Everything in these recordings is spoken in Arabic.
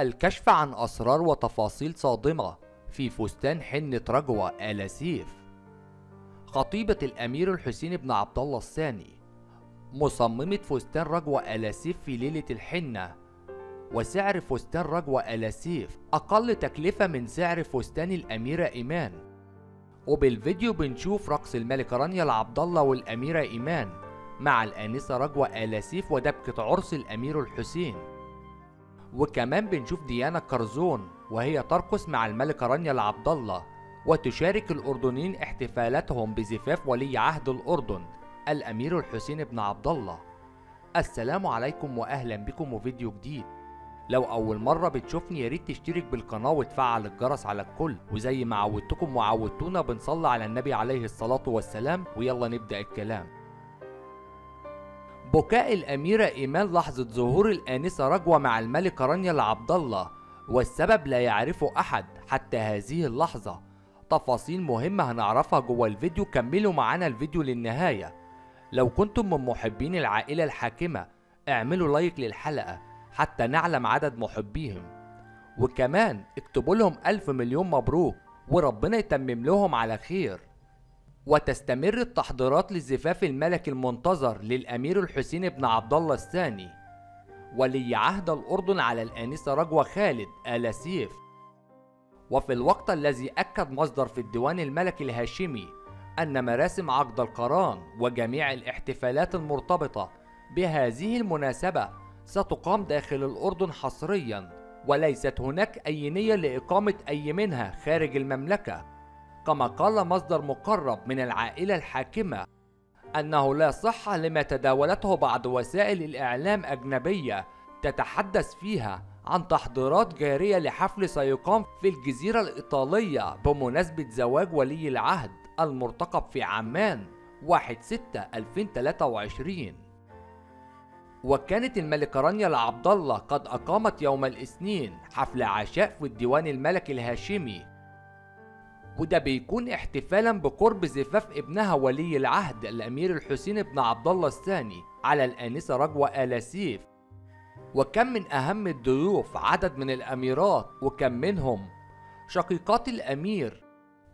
الكشف عن أسرار وتفاصيل صادمة في فستان حنة رجوة آل سيف. خطيبة الأمير الحسين بن عبد الله الثاني مصممة فستان رجوة آل سيف في ليلة الحنة، وسعر فستان رجوة آل سيف أقل تكلفة من سعر فستان الأميرة إيمان. وبالفيديو بنشوف رقص الملكة رانيا لعبد الله والأميرة إيمان مع الآنسة رجوة آل سيف ودبكة عرس الأمير الحسين. وكمان بنشوف ديانا كرزون وهي ترقص مع الملكة رانيا لعبد الله، وتشارك الأردنيين احتفالاتهم بزفاف ولي عهد الأردن الأمير الحسين بن عبد الله. السلام عليكم وأهلا بكم وفيديو جديد. لو أول مرة بتشوفني ياريت تشترك بالقناة وتفعل الجرس على الكل، وزي ما عودتكم وعودتونا بنصلي على النبي عليه الصلاة والسلام. ويلا نبدأ الكلام. بكاء الأميرة إيمان لحظة ظهور الآنسة رجوة مع الملكة رانيا لعبد الله، والسبب لا يعرفه أحد حتى هذه اللحظة. تفاصيل مهمة هنعرفها جوه الفيديو، كملوا معانا الفيديو للنهاية. لو كنتم من محبين العائلة الحاكمة اعملوا لايك للحلقة حتى نعلم عدد محبيهم، وكمان اكتبوا لهم 1000 مليون مبروك وربنا يتمم لهم على خير. وتستمر التحضيرات للزفاف الملكي المنتظر للأمير الحسين بن عبد الله الثاني ولي عهد الأردن على الآنسة رجوة خالد آل سيف. وفي الوقت الذي أكد مصدر في الديوان الملكي الهاشمي أن مراسم عقد القران وجميع الاحتفالات المرتبطة بهذه المناسبة ستقام داخل الأردن حصريا، وليست هناك أي نية لإقامة أي منها خارج المملكة. كما قال مصدر مقرب من العائلة الحاكمة أنه لا صحة لما تداولته بعض وسائل الإعلام أجنبية تتحدث فيها عن تحضيرات جارية لحفل سيقام في الجزيرة الإيطالية بمناسبة زواج ولي العهد المرتقب في عمان 1/6/2023. وكانت الملكة رانيا لعبد الله قد أقامت يوم الاثنين حفل عشاء في الديوان الملكي الهاشمي، وده بيكون احتفالا بقرب زفاف ابنها ولي العهد الأمير الحسين بن عبد الله الثاني على الآنسة رجوة آل سيف. وكم من أهم الضيوف عدد من الأميرات، وكم منهم شقيقات الأمير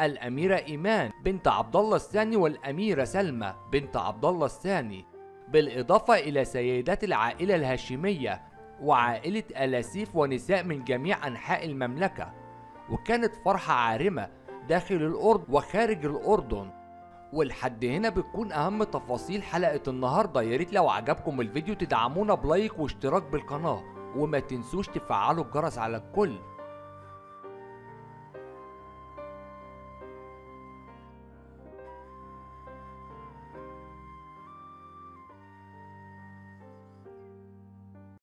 الأميرة إيمان بنت عبد الله الثاني والأميرة سلمى بنت عبد الله الثاني، بالإضافة إلى سيدات العائلة الهاشمية وعائلة آل سيف ونساء من جميع أنحاء المملكة. وكانت فرحة عارمة داخل الأردن وخارج الأردن. ولحد هنا بتكون أهم تفاصيل حلقة النهاردة. ياريت لو عجبكم الفيديو تدعمونا بلايك واشتراك بالقناة، وما تنسوش تفعلوا الجرس على الكل